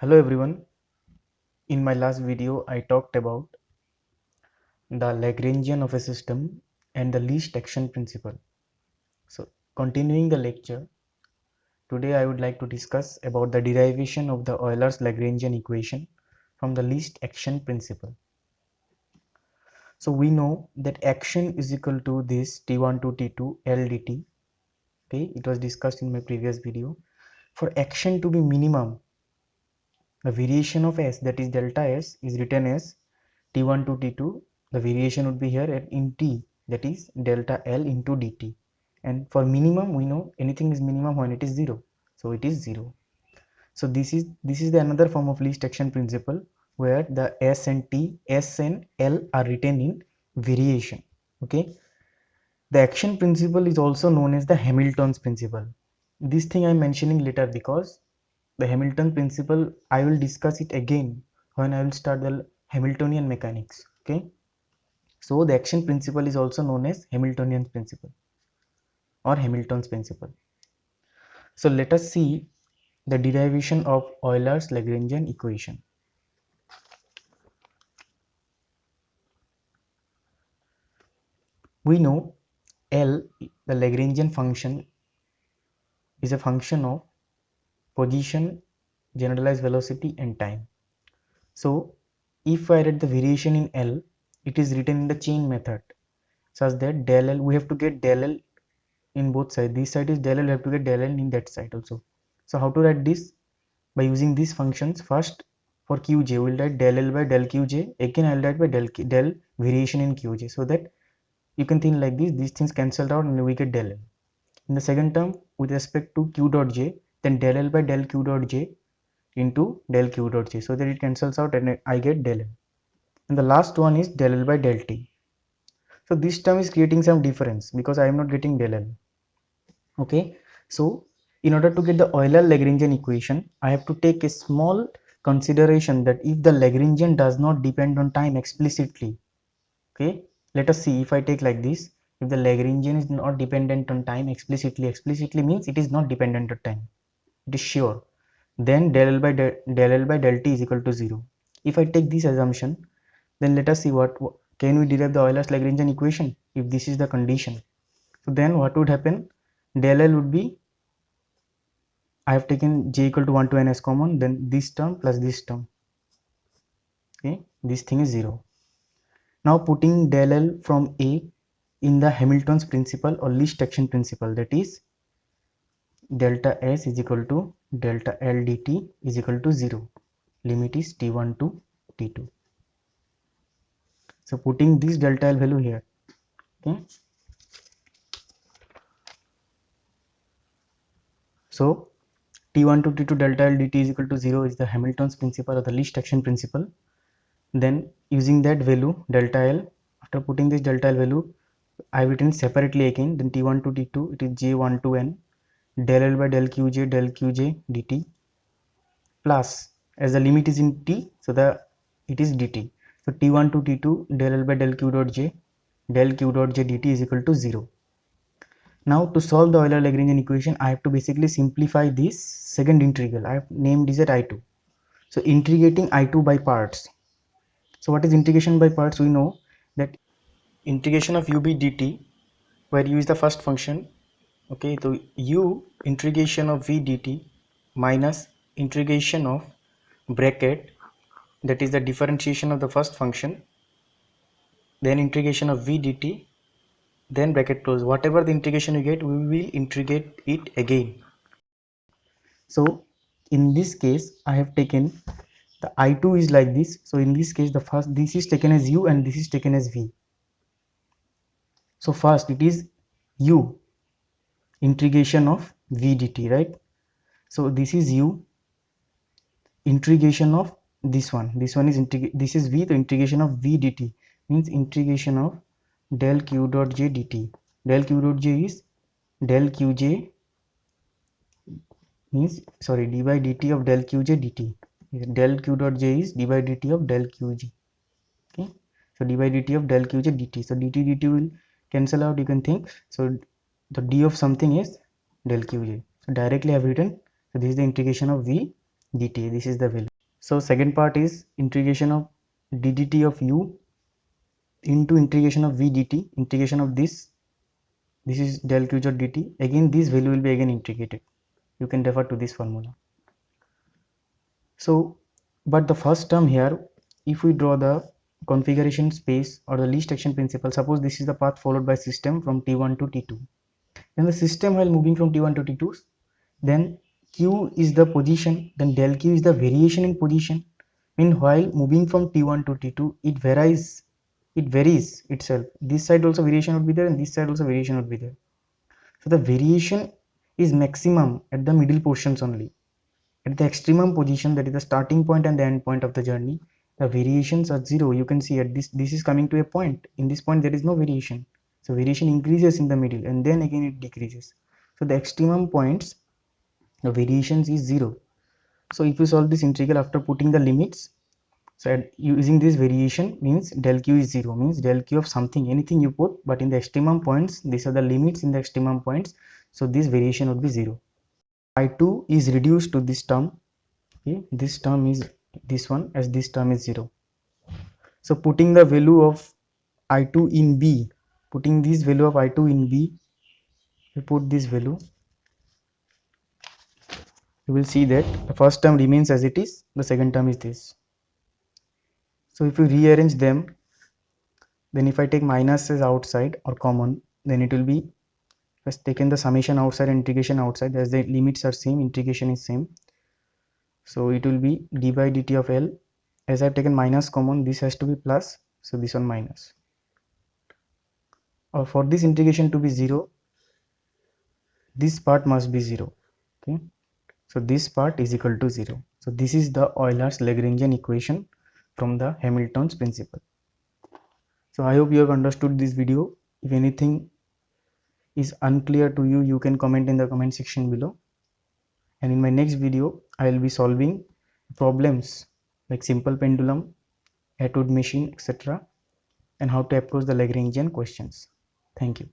Hello everyone. In my last video, I talked about the Lagrangian of a system and the least action principle. So, continuing the lecture, today I would like to discuss about the derivation of the Euler's Lagrangian equation from the least action principle. So, we know that action is equal to this T1 to T2 L dt. Okay, it was discussed in my previous video. For action to be minimum, the variation of S, that is delta S, is written as T1 to T2. The variation would be here in T, that is delta L into dt. And for minimum, we know anything is minimum when it is 0. So it is 0. So this is the another form of least action principle, where the S and T, S and L are written in variation. Okay. The action principle is also known as the Hamilton's principle. This thing I am mentioning later because the Hamilton principle, I will discuss it again when I will start the Hamiltonian mechanics. Okay. So the action principle is also known as Hamiltonian principle or Hamilton's principle. So let us see the derivation of Euler's Lagrangian equation. We know L, the Lagrangian function, is a function of position, generalized velocity and time. So if I write the variation in L, it is written in the chain method such that del L, we have to get del L in both sides. This side is del L, we have to get del L in that side also. So how to write this? By using these functions. First, for qj, we will write del L by del qj. Again, I will write by del variation in qj, so that you can think like this. These things cancelled out and we get del L. In the second term, with respect to q dot j, then del L by del q dot j into del q dot j, so that it cancels out and I get del L. And the last one is del L by del t. So this term is creating some difference because I am not getting del L. Okay, so in order to get the Euler Lagrangian equation, I have to take a small consideration that if the Lagrangian does not depend on time explicitly, okay, let us see. If I take like this, if the Lagrangian is not dependent on time explicitly means it is not dependent on time, it is sure, then del L by del t is equal to 0. If I take this assumption, then let us see what can we derive the Euler's Lagrangian equation if this is the condition. So then what would happen? Del L would be, I have taken j equal to 1 to n as common, then this term plus this term. Okay, this thing is 0. Now putting del L from A in the Hamilton's principle or least action principle, that is delta S is equal to delta L dt is equal to 0. Limit is t1 to t2. So putting this delta L value here. Okay. So t1 to t2 delta L dt is equal to 0 is the Hamilton's principle or the least action principle. Then using that value delta L, after putting this delta L value, I have written separately again. Then t1 to t2, it is j1 to n del L by del qj dt, plus as the limit is in t, so it is dt. So t1 to t2 del L by del q dot j dt is equal to 0. Now to solve the Euler Lagrangian equation, I have to basically simplify this second integral. I have named this at I2. So integrating I2 by parts. So what is integration by parts? We know that integration of ub dt, where u is the first function. Okay, so u integration of v dt minus integration of bracket, that is the differentiation of the first function, then integration of v dt, then bracket close. Whatever the integration you get, we will integrate it again. So in this case, I have taken the I2 is like this. So in this case, the first, this is taken as u and this is taken as v. So first it is u integration of v dt, right? So this is u integration of this one is this is v, the integration of v dt means integration of del q dot j dt. Del q dot j is del qj, means sorry, d by dt of del qj dt. Del q dot j is d by dt of del qj. Okay, so d by dt of del qj dt. So dt dt will cancel out, you can think. So the d of something is del qj. So directly I have written, so this is the integration of v dt. This is the value. So second part is integration of ddt of u into integration of v dt. Integration of this is del q dot dt. Again this value will be again integrated. You can refer to this formula. So but the first term here, if we draw the configuration space or the least action principle, suppose this is the path followed by system from t1 to t2. Then the system while moving from t1 to t2, then q is the position, then del q is the variation in position. Meanwhile moving from t1 to t2, it varies itself. This side also variation would be there and this side also variation would be there. So the variation is maximum at the middle portions only. At the extremum position, that is the starting point and the end point of the journey, the variations are zero. You can see at this is coming to a point. In this point there is no variation. So variation increases in the middle and then again it decreases. So the extremum points, the variations is zero. So if you solve this integral after putting the limits, so using this variation means del q is 0, means del q of something, anything you put, but in the extremum points, these are the limits in the extremum points, so this variation would be 0. I2 is reduced to this term. Okay, this term is this one, as this term is 0. So putting the value of I2 in B, putting this value of I2 in B, we put this value, you will see that the first term remains as it is, the second term is this. So if you rearrange them, then if I take minuses outside or common, then it will be first taken the summation outside and integration outside, as the limits are same, integration is same. So it will be d by dt of L. As I have taken minus common, this has to be plus, so this one minus. Or for this integration to be 0, this part must be 0. Okay, so this part is equal to 0. So this is the Euler's Lagrangian equation from the Hamilton's principle. So I hope you have understood this video. If anything is unclear to you, you can comment in the comment section below. And in my next video, I will be solving problems like simple pendulum, Atwood machine, etc., and how to approach the Lagrangian questions. Thank you.